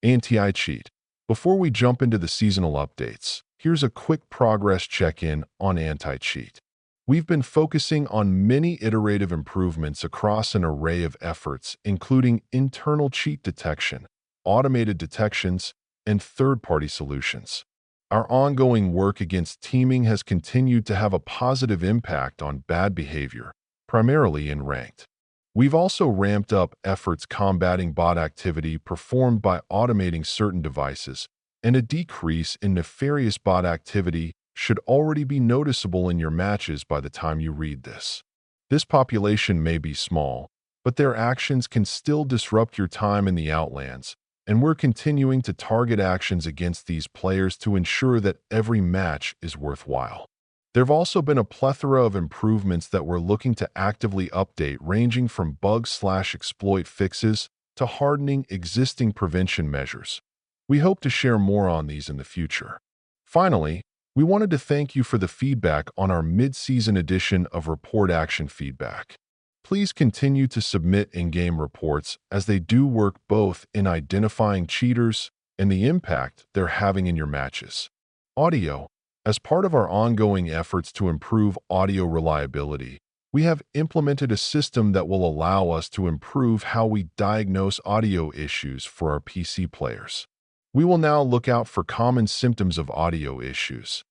Anti-cheat. Before we jump into the seasonal updates, here's a quick progress check-in on anti-cheat. We've been focusing on many iterative improvements across an array of efforts, including internal cheat detection, automated detections, and third-party solutions. Our ongoing work against teaming has continued to have a positive impact on bad behavior, primarily in ranked. We've also ramped up efforts combating bot activity performed by automating certain devices, and a decrease in nefarious bot activity should already be noticeable in your matches by the time you read this. This population may be small, but their actions can still disrupt your time in the Outlands, and we're continuing to target actions against these players to ensure that every match is worthwhile. There have also been a plethora of improvements that we're looking to actively update, ranging from bug/exploit fixes to hardening existing prevention measures. We hope to share more on these in the future. Finally, we wanted to thank you for the feedback on our mid-season edition of Report Action Feedback. Please continue to submit in-game reports, as they do work both in identifying cheaters and the impact they're having in your matches. Audio. As part of our ongoing efforts to improve audio reliability, we have implemented a system that will allow us to improve how we diagnose audio issues for our PC players. We will now look out for common symptoms of audio issues,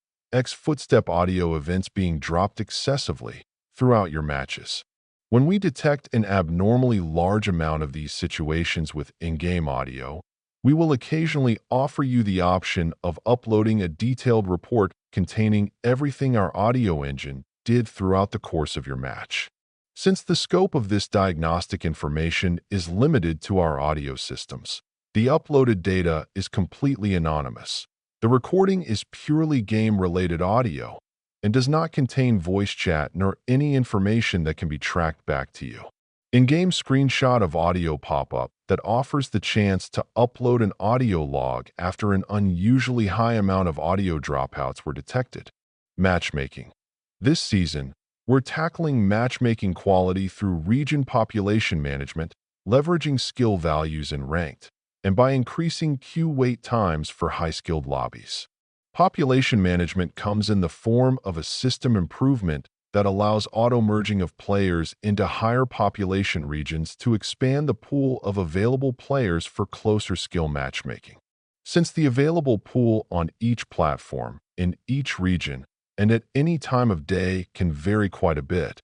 footstep audio events being dropped excessively throughout your matches. When we detect an abnormally large amount of these situations with in-game audio, we will occasionally offer you the option of uploading a detailed report containing everything our audio engine did throughout the course of your match. Since the scope of this diagnostic information is limited to our audio systems, the uploaded data is completely anonymous. The recording is purely game-related audio and does not contain voice chat nor any information that can be tracked back to you. In-game screenshot of audio pop-up that offers the chance to upload an audio log after an unusually high amount of audio dropouts were detected. Matchmaking. This season, we're tackling matchmaking quality through region population management, leveraging skill values in ranked, and by increasing queue wait times for high-skilled lobbies. Population management comes in the form of a system improvement that allows auto-merging of players into higher population regions to expand the pool of available players for closer skill matchmaking. Since the available pool on each platform, in each region, and at any time of day can vary quite a bit,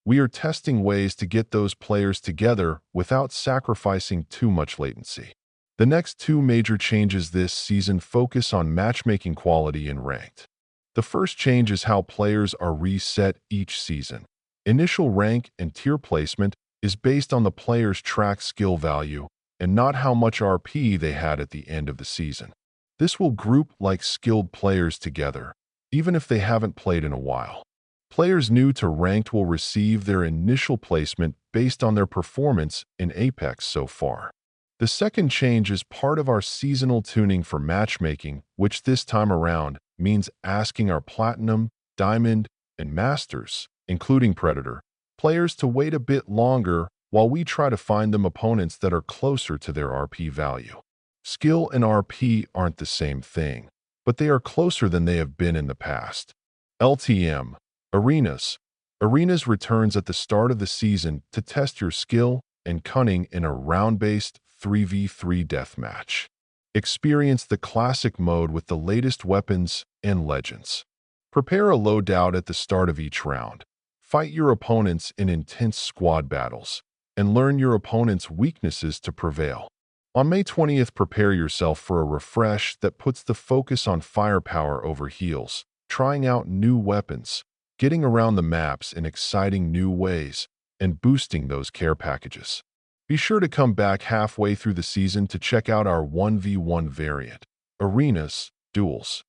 we are testing ways to get those players together without sacrificing too much latency. The next two major changes this season focus on matchmaking quality in ranked. The first change is how players are reset each season. Initial rank and tier placement is based on the player's track skill value and not how much RP they had at the end of the season. This will group like skilled players together, even if they haven't played in a while. Players new to ranked will receive their initial placement based on their performance in Apex so far. The second change is part of our seasonal tuning for matchmaking, which this time around means asking our Platinum, Diamond, and Masters, including Predator, players to wait a bit longer while we try to find them opponents that are closer to their RP value. Skill and RP aren't the same thing, but they are closer than they have been in the past. LTM. Arenas. Arenas returns at the start of the season to test your skill and cunning in a round-based 3v3 deathmatch. Experience the classic mode with the latest weapons and legends. Prepare a loadout at the start of each round. Fight your opponents in intense squad battles, and learn your opponent's weaknesses to prevail. On May 20th, prepare yourself for a refresh that puts the focus on firepower over heals, trying out new weapons, getting around the maps in exciting new ways, and boosting those care packages. Be sure to come back halfway through the season to check out our 1v1 variant, Arenas Duels.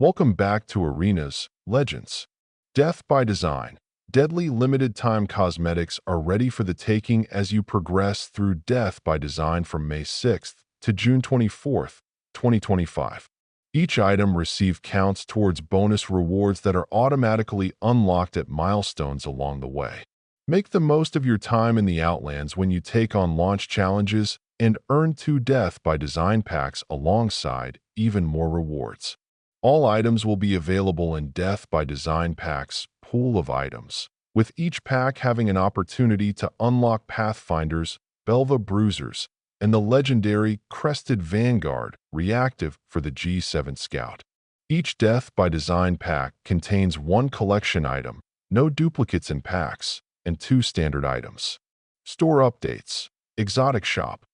Welcome back to Arenas Legends. Death by Design. Deadly limited-time cosmetics are ready for the taking as you progress through Death by Design from May 6th to June 24th, 2025. Each item receives counts towards bonus rewards that are automatically unlocked at milestones along the way. Make the most of your time in the Outlands when you take on launch challenges and earn 2 Death by Design packs alongside even more rewards. All items will be available in Death by Design packs pool of items, with each pack having an opportunity to unlock Pathfinders, Belva Bruisers, and the legendary Crested Vanguard reactive for the G7 Scout. Each Death by Design pack contains 1 collection item, no duplicates in packs, and 2 standard items. Store updates. Exotic Shop.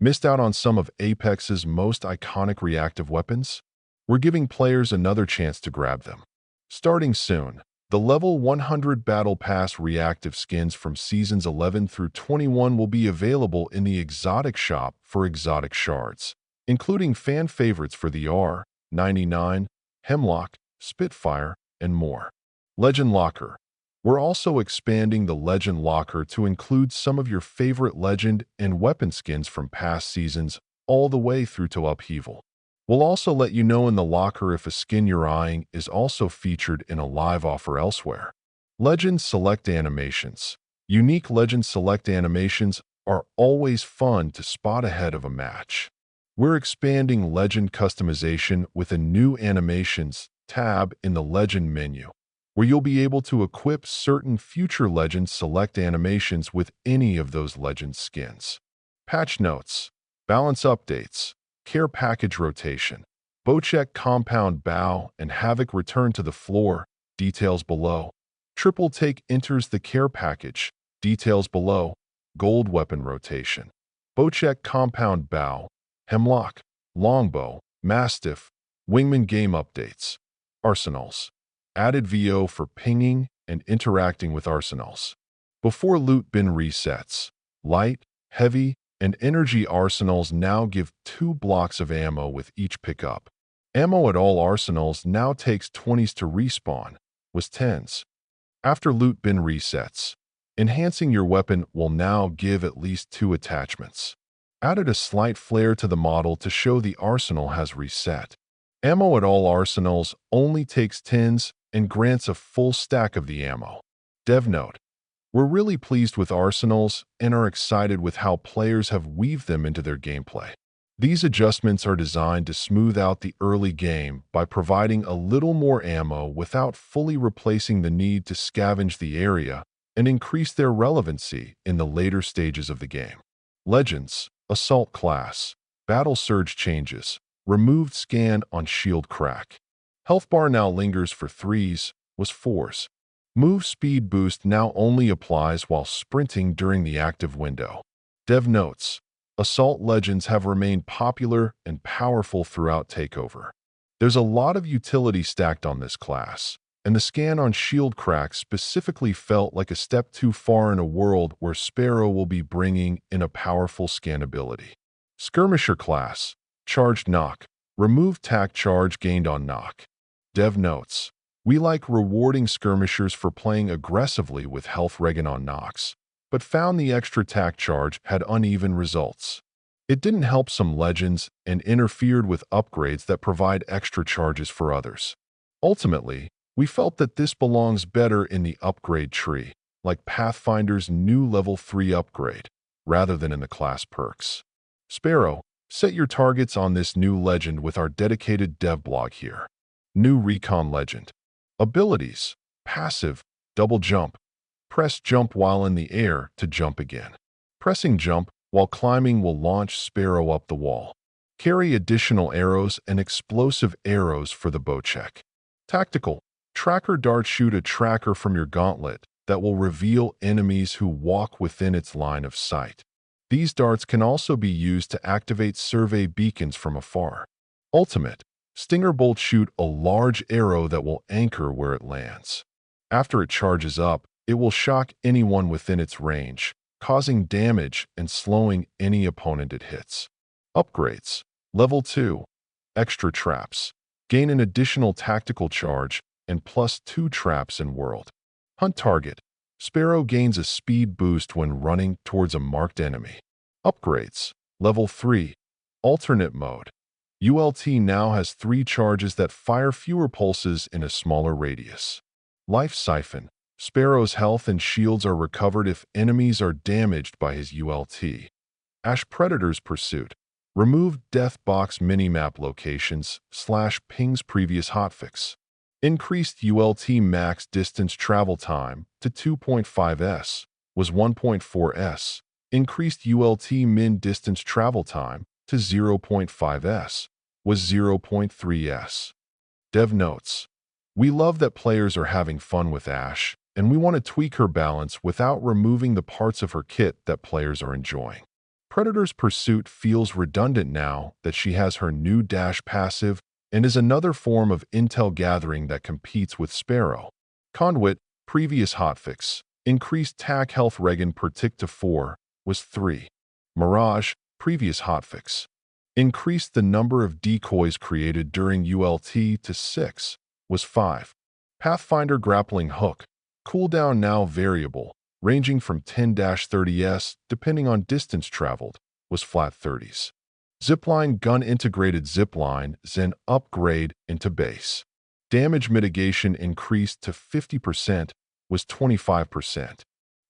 Missed out on some of Apex's most iconic reactive weapons? We're giving players another chance to grab them. Starting soon, the level 100 Battle Pass reactive skins from Seasons 11 through 21 will be available in the Exotic Shop for exotic shards, including fan favorites for the R99, Hemlock, Spitfire, and more. Legend Locker. We're also expanding the Legend Locker to include some of your favorite legend and weapon skins from past seasons all the way through to Upheaval. We'll also let you know in the locker if a skin you're eyeing is also featured in a live offer elsewhere. Legend Select Animations. Unique Legend Select animations are always fun to spot ahead of a match. We're expanding Legend customization with a new Animations tab in the Legend menu, where you'll be able to equip certain future Legend Select animations with any of those Legend skins. Patch notes, balance updates, care package rotation, Bocek compound bow and Havoc return to the floor, details below. Triple Take enters the care package, details below. Gold weapon rotation, Bocek compound bow, Hemlock, Longbow, Mastiff, Wingman game updates. Arsenals. Added VO for pinging and interacting with arsenals. Before loot bin resets, light, heavy, and energy arsenals now give 2 blocks of ammo with each pickup. Ammo at all arsenals now takes 20s to respawn, was 10s. After loot bin resets, enhancing your weapon will now give at least 2 attachments. Added a slight flare to the model to show the arsenal has reset. Ammo at all arsenals only takes 10s and grants a full stack of the ammo. Dev note. We're really pleased with arsenals and are excited with how players have weaved them into their gameplay. These adjustments are designed to smooth out the early game by providing a little more ammo without fully replacing the need to scavenge the area and increase their relevancy in the later stages of the game. Legends, Assault Class, Battle Surge changes, removed scan on shield crack. Health bar now lingers for 3s, was 4s. Move speed boost now only applies while sprinting during the active window. Dev notes, Assault Legends have remained popular and powerful throughout Takeover. There's a lot of utility stacked on this class, and the scan on shield crack specifically felt like a step too far in a world where Sparrow will be bringing in a powerful scan ability. Skirmisher Class, Charged Knock, remove tack charge gained on knock. Dev notes, we like rewarding skirmishers for playing aggressively with health regen on knocks, but found the extra tack charge had uneven results. It didn't help some legends and interfered with upgrades that provide extra charges for others. Ultimately, we felt that this belongs better in the upgrade tree, like Pathfinder's new level 3 upgrade, rather than in the class perks. Sparrow, set your targets on this new legend with our dedicated dev blog here. New Recon Legend. Abilities. Passive, double jump. Press jump while in the air to jump again. Pressing jump while climbing will launch Sparrow up the wall. Carry additional arrows and explosive arrows for the Bocek. Tactical. Tracker dart shoot a tracker from your gauntlet that will reveal enemies who walk within its line of sight. These darts can also be used to activate survey beacons from afar. Ultimate. Stinger Bolt shoot a large arrow that will anchor where it lands. After it charges up, it will shock anyone within its range, causing damage and slowing any opponent it hits. Upgrades. Level 2. Extra traps. Gain an additional tactical charge and +2 traps in world. Hunt target. Sparrow gains a speed boost when running towards a marked enemy. Upgrades. Level 3. Alternate mode. ULT now has 3 charges that fire fewer pulses in a smaller radius. Life Siphon. Sparrow's health and shields are recovered if enemies are damaged by his ULT. Ash Predator's Pursuit. Removed Death Box minimap locations / pings previous hotfix. Increased ULT max distance travel time to 2.5 s, was 1.4 s. Increased ULT min distance travel time to 0.5 s, was 0.3 s. Dev notes: we love that players are having fun with Ash, and we want to tweak her balance without removing the parts of her kit that players are enjoying. Predator's Pursuit feels redundant now that she has her new dash passive and is another form of intel gathering that competes with Sparrow. Conduit, previous hotfix. Increased tac health regen per tick to 4, was 3. Mirage, previous hotfix. Increased the number of decoys created during ULT to 6, was 5. Pathfinder grappling hook. Cooldown now variable, ranging from 10-30s depending on distance traveled, was flat 30s. Zipline gun integrated zipline Zen upgrade into base. Damage mitigation increased to 50%, was 25%.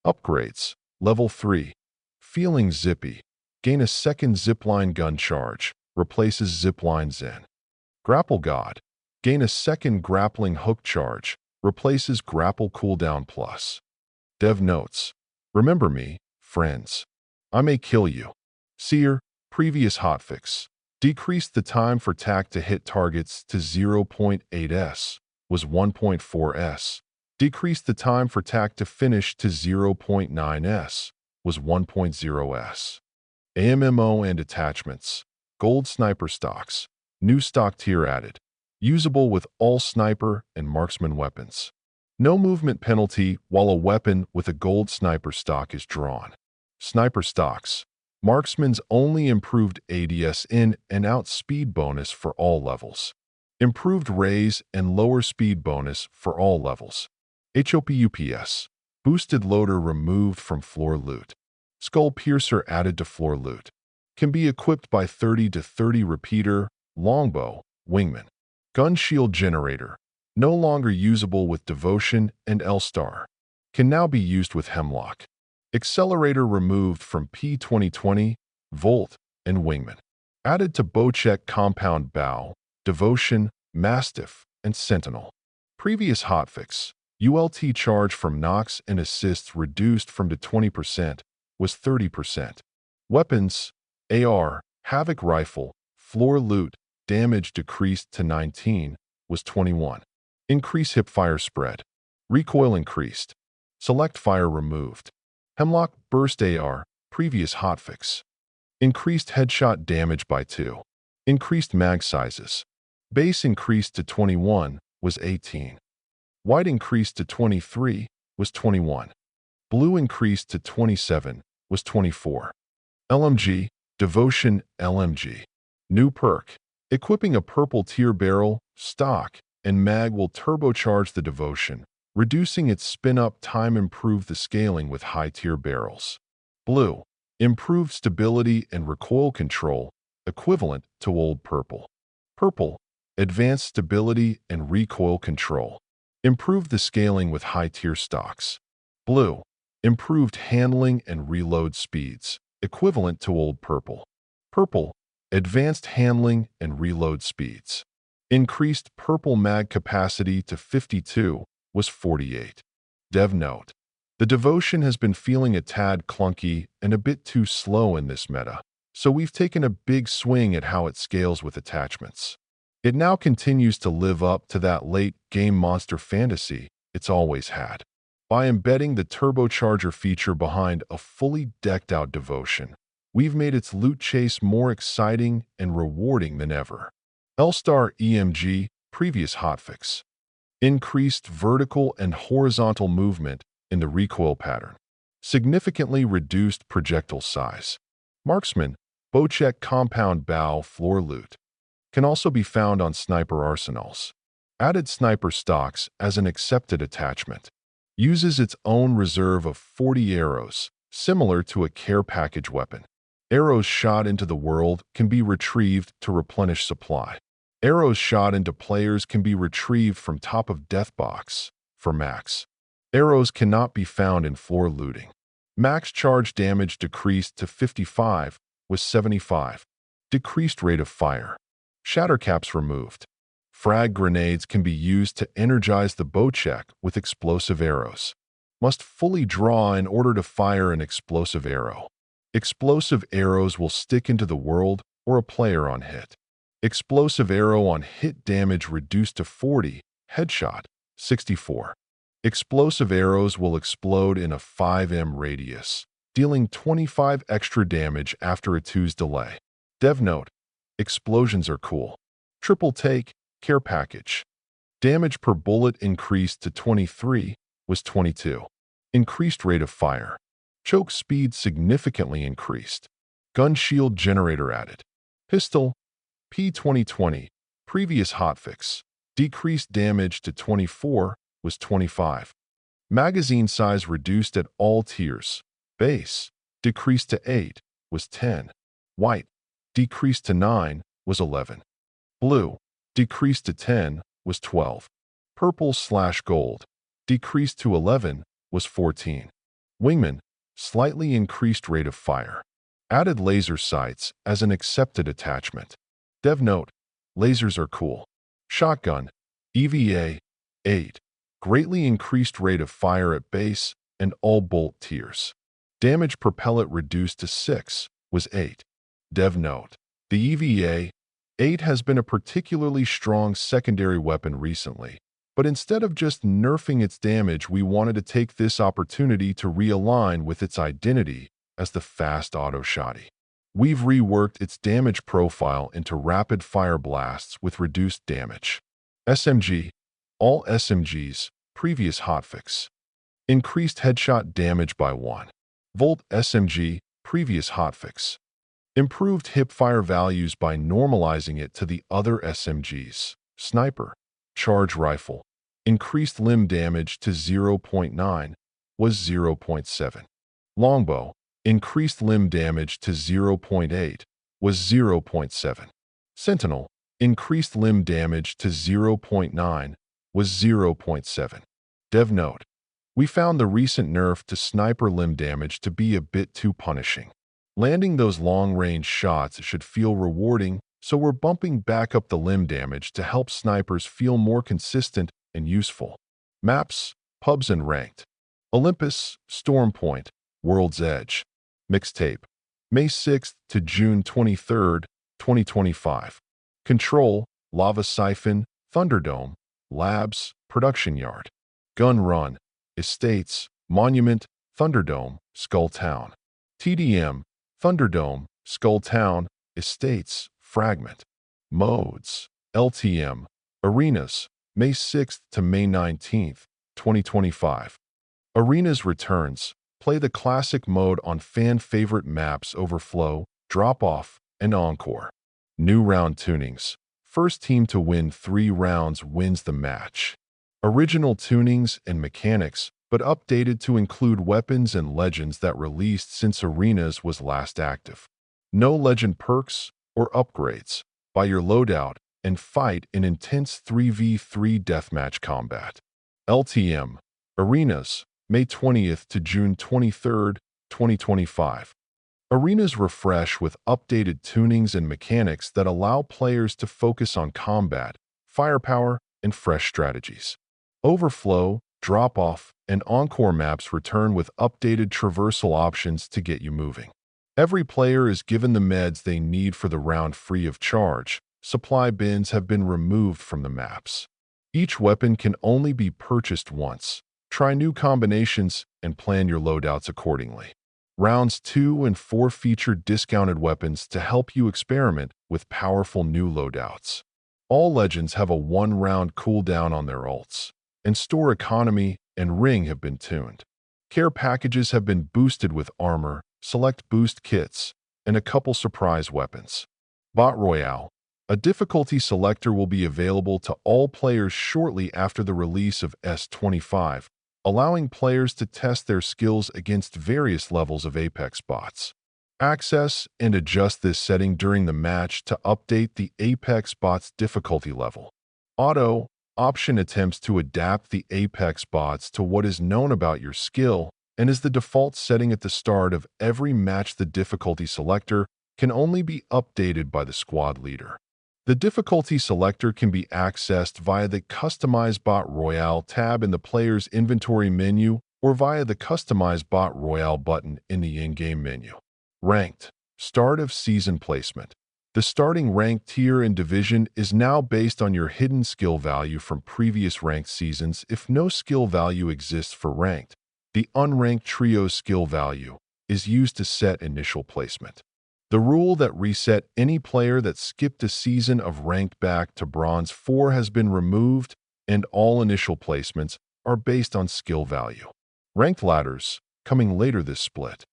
Upgrades, level 3. Feeling zippy. Gain a second zipline gun charge, replaces zipline Zen. Grapple God. Gain a second grappling hook charge, replaces grapple cooldown plus. Dev notes: remember me, friends. I may kill you. Seer, previous hotfix. Decreased the time for tac to hit targets to 0.8 s, was 1.4 s. Decreased the time for tac to finish to 0.9 s, was 1.0 s. AMMO and attachments. Gold sniper stocks. New stock tier added. Usable with all sniper and marksman weapons. No movement penalty while a weapon with a gold sniper stock is drawn. Sniper stocks. Marksman's only improved ADS in and out speed bonus for all levels. Improved raise and lower speed bonus for all levels. HOPUPS. Boosted loader removed from floor loot. Skull piercer added to floor loot. Can be equipped by 30 to 30 repeater, longbow, wingman. Gun shield generator. No longer usable with Devotion and L-Star. Can now be used with Hemlock. Accelerator removed from P2020, Volt, and Wingman. Added to Bowcheck Compound Bow, Devotion, Mastiff, and Sentinel. Previous hotfix. ULT charge from knocks and assists reduced from to 20%, was 30%. Weapons. AR, Havoc Rifle, Floor Loot, damage decreased to 19, was 21. Increase hipfire spread. Recoil increased. Select fire removed. Hemlock Burst AR, previous hotfix. Increased headshot damage by 2. Increased mag sizes. Base increased to 21, was 18. White increased to 23, was 21. Blue increased to 27, was 24. LMG, Devotion LMG. New perk. Equipping a purple tier barrel, stock, and mag will turbocharge the Devotion, reducing its spin-up time. Improve the scaling with high-tier barrels. Blue. Improved stability and recoil control, equivalent to old purple. Purple. Advanced stability and recoil control. Improve the scaling with high-tier stocks. Blue. Improved handling and reload speeds, equivalent to old purple. Purple. Advanced handling and reload speeds. Increased purple mag capacity to 52, was 48. Dev note: the Devotion has been feeling a tad clunky and a bit too slow in this meta, so we've taken a big swing at how it scales with attachments. It now continues to live up to that late-game monster fantasy it's always had, by embedding the turbocharger feature behind a fully decked-out Devotion. We've made its loot chase more exciting and rewarding than ever. L-Star EMG, previous hotfix. Increased vertical and horizontal movement in the recoil pattern. Significantly reduced projectile size. Marksman, Bowcheck Compound Bow Floor Loot. Can also be found on sniper arsenals. Added sniper stocks as an accepted attachment. Uses its own reserve of 40 arrows, similar to a care package weapon. Arrows shot into the world can be retrieved to replenish supply. Arrows shot into players can be retrieved from top of death box, for max. Arrows cannot be found in floor looting. Max charge damage decreased to 55, was 75. Decreased rate of fire. Shatter caps removed. Frag grenades can be used to energize the bow check with explosive arrows. Must fully draw in order to fire an explosive arrow. Explosive arrows will stick into the world or a player on hit. Explosive arrow on hit damage reduced to 40, headshot, 64. Explosive arrows will explode in a 5m radius, dealing 25 extra damage after a 2's delay. Dev note: explosions are cool. Triple take, care package. Damage per bullet increased to 23, was 22. Increased rate of fire. Choke speed significantly increased. Gun shield generator added. Pistol, P2020, previous hotfix. Decreased damage to 24, was 25. Magazine size reduced at all tiers. Base, decreased to 8, was 10. White, decreased to 9, was 11. Blue, decreased to 10, was 12. Purple/gold, decreased to 11, was 14. Wingman, slightly increased rate of fire. Added laser sights as an accepted attachment. Dev note: lasers are cool. Shotgun, EVA, 8. Greatly increased rate of fire at base and all bolt tiers. Damage per pellet reduced to 6, was 8. Dev note: the EVA 8 has been a particularly strong secondary weapon recently, but instead of just nerfing its damage, we wanted to take this opportunity to realign with its identity as the fast auto shotty. We've reworked its damage profile into rapid fire blasts with reduced damage. SMG, all SMGs, previous hotfix. Increased headshot damage by 1. Volt SMG, previous hotfix. Improved hipfire values by normalizing it to the other SMGs. Sniper, charge rifle. Increased limb damage to 0.9, was 0.7. Longbow, increased limb damage to 0.8, was 0.7. Sentinel, increased limb damage to 0.9, was 0.7. Dev note: we found the recent nerf to sniper limb damage to be a bit too punishing. Landing those long-range shots should feel rewarding, so we're bumping back up the limb damage to help snipers feel more consistent and useful. Maps, pubs and ranked. Olympus, Storm Point, World's Edge. Mixtape, May 6th to June 23rd, 2025. Control, Lava Siphon, Thunderdome, Labs, Production Yard. Gun Run, Estates, Monument, Thunderdome, Skull Town. TDM, Thunderdome, Skull Town, Estates, Fragment. Modes, LTM, Arenas, May 6th to May 19th, 2025. Arenas returns. Play the classic mode on fan-favorite maps Overflow, Drop-Off, and Encore. New round tunings. First team to win 3 rounds wins the match. Original tunings and mechanics, but updated to include weapons and legends that released since Arenas was last active. No legend perks or upgrades. Buy your loadout and fight in intense 3v3 deathmatch combat. LTM, Arenas, May 20th to June 23rd, 2025. Arenas refresh with updated tunings and mechanics that allow players to focus on combat, firepower, and fresh strategies. Overflow, Drop-Off, and Encore maps return with updated traversal options to get you moving. Every player is given the meds they need for the round free of charge. Supply bins have been removed from the maps. Each weapon can only be purchased once. Try new combinations and plan your loadouts accordingly. Rounds 2 and 4 feature discounted weapons to help you experiment with powerful new loadouts. All legends have a 1-round cooldown on their ults, and store economy and ring have been tuned. Care packages have been boosted with armor, select boost kits, and a couple surprise weapons. Bot Royale, a difficulty selector, will be available to all players shortly after the release of S25, allowing players to test their skills against various levels of Apex bots. Access and adjust this setting during the match to update the Apex bot's difficulty level. Auto option attempts to adapt the Apex bots to what is known about your skill and is the default setting at the start of every match. The difficulty selector can only be updated by the squad leader. The difficulty selector can be accessed via the Customize Bot Royale tab in the player's inventory menu or via the Customize Bot Royale button in the in-game menu. Ranked. Start of season placement. The starting rank tier in Division is now based on your hidden skill value from previous ranked seasons if no skill value exists for ranked. The unranked trio skill value is used to set initial placement. The rule that reset any player that skipped a season of ranked back to Bronze 4 has been removed, and all initial placements are based on skill value. Ranked ladders, coming later this split.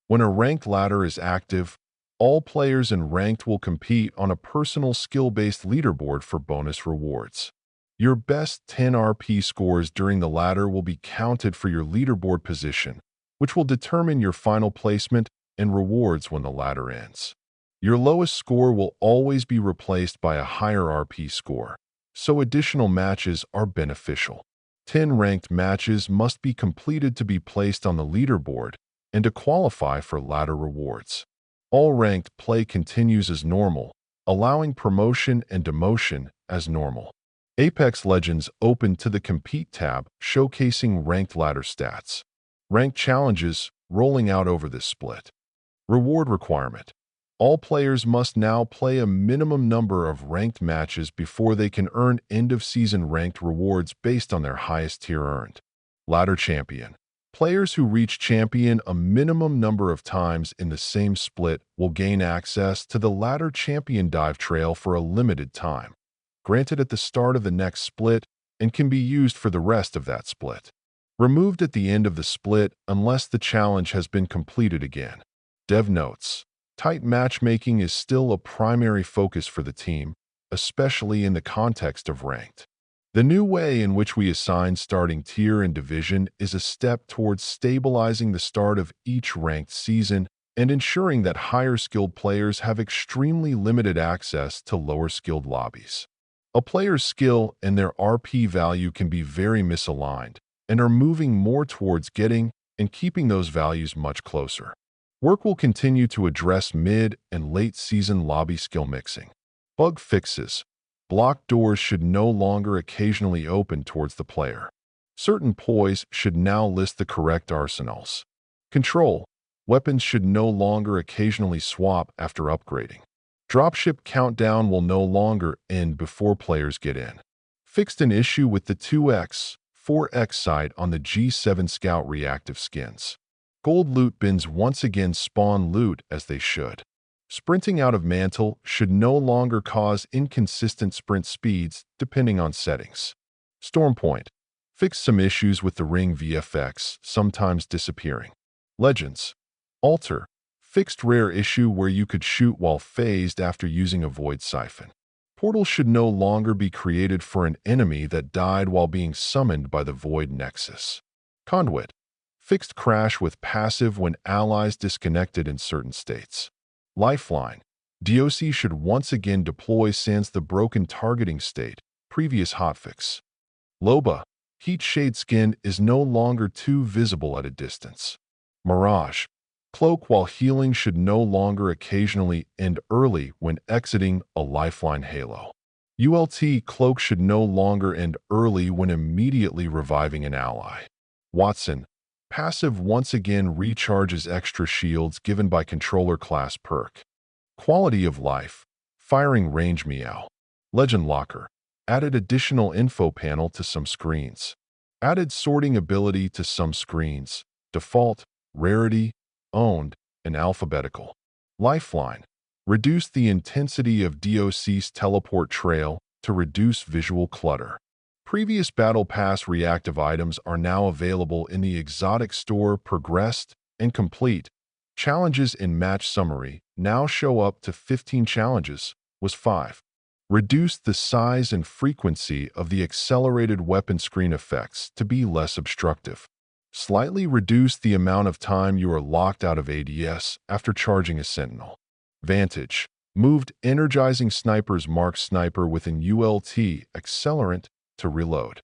When a ranked ladder is active, all players in ranked will compete on a personal skill-based leaderboard for bonus rewards. Your best 10 RP scores during the ladder will be counted for your leaderboard position, which will determine your final placement and rewards when the ladder ends. Your lowest score will always be replaced by a higher RP score, so additional matches are beneficial. 10 ranked matches must be completed to be placed on the leaderboard and to qualify for ladder rewards. All ranked play continues as normal, allowing promotion and demotion as normal. Apex Legends opened to the Compete tab, showcasing ranked ladder stats. Ranked challenges rolling out over this split. Reward requirement. All players must now play a minimum number of ranked matches before they can earn end-of-season ranked rewards based on their highest tier earned. Ladder Champion. Players who reach Champion a minimum number of times in the same split will gain access to the Ladder Champion dive trail for a limited time, granted at the start of the next split and can be used for the rest of that split. Removed at the end of the split unless the challenge has been completed again. Dev notes. Tight matchmaking is still a primary focus for the team, especially in the context of ranked. The new way in which we assign starting tier and division is a step towards stabilizing the start of each ranked season and ensuring that higher-skilled players have extremely limited access to lower-skilled lobbies. A player's skill and their RP value can be very misaligned and are moving more towards getting and keeping those values much closer. Work will continue to address mid- and late-season lobby skill mixing. Bug fixes. Blocked doors should no longer occasionally open towards the player. Certain poise should now list the correct arsenals. Control. Weapons should no longer occasionally swap after upgrading. Dropship countdown will no longer end before players get in. Fixed an issue with the 2x, 4x sight on the G7 Scout reactive skins. Gold loot bins once again spawn loot as they should. Sprinting out of mantle should no longer cause inconsistent sprint speeds depending on settings. Stormpoint. Fixed some issues with the ring VFX, sometimes disappearing. Legends. Alter. Fixed rare issue where you could shoot while phased after using a void siphon. Portal should no longer be created for an enemy that died while being summoned by the void nexus. Conduit. Fixed crash with passive when allies disconnected in certain states. Lifeline. DOC should once again deploy sans the broken targeting state, previous hotfix. Loba. Heat shade skin is no longer too visible at a distance. Mirage. Cloak while healing should no longer occasionally end early when exiting a lifeline halo. ULT Cloak should no longer end early when immediately reviving an ally. Watson. Passive once again recharges extra shields given by controller class perk. Quality of life. Firing range meow. Legend Locker. Added additional info panel to some screens. Added sorting ability to some screens. Default, rarity, owned, and alphabetical. Lifeline. Reduced the intensity of DOC's teleport trail to reduce visual clutter. Previous Battle Pass reactive items are now available in the Exotic Store Progressed and Complete. Challenges in Match Summary now show up to 15 challenges, was 5. Reduced the size and frequency of the accelerated weapon screen effects to be less obstructive. Slightly reduced the amount of time you are locked out of ADS after charging a Sentinel. Vantage. Moved Energizing Sniper's Mark Sniper within ULT Accelerant to reload.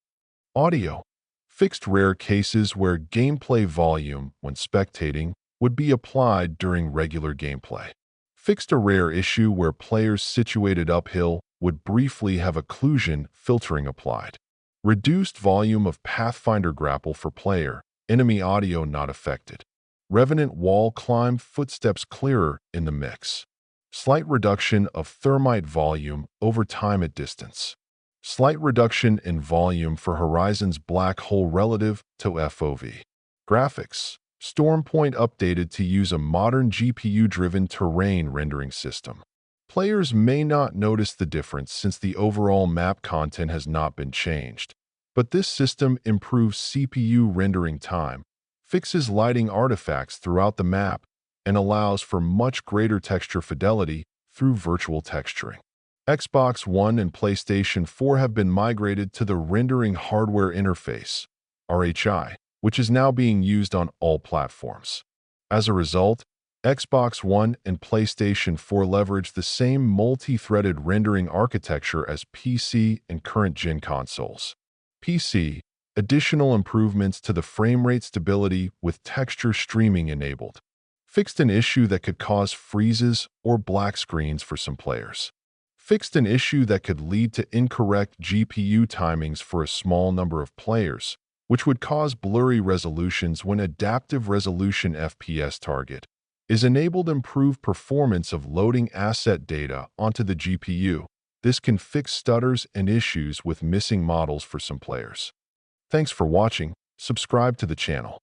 Audio. Fixed rare cases where gameplay volume, when spectating, would be applied during regular gameplay. Fixed a rare issue where players situated uphill would briefly have occlusion filtering applied. Reduced volume of Pathfinder grapple for player, enemy audio not affected. Revenant wall climb footsteps clearer in the mix. Slight reduction of thermite volume over time at distance. Slight reduction in volume for Horizon's black hole relative to FOV. Graphics. Stormpoint updated to use a modern GPU-driven terrain rendering system. Players may not notice the difference since the overall map content has not been changed, but this system improves CPU rendering time, fixes lighting artifacts throughout the map, and allows for much greater texture fidelity through virtual texturing. Xbox One and PlayStation 4 have been migrated to the Rendering Hardware Interface, RHI, which is now being used on all platforms. As a result, Xbox One and PlayStation 4 leverage the same multi-threaded rendering architecture as PC and current-gen consoles. PC, additional improvements to the frame rate stability with texture streaming enabled. Fixed an issue that could cause freezes or black screens for some players. Fixed an issue that could lead to incorrect GPU timings for a small number of players, which would cause blurry resolutions when adaptive resolution FPS target is enabled. Improved performance of loading asset data onto the GPU. This can fix stutters and issues with missing models for some players. Thanks for watching. Subscribe to the channel.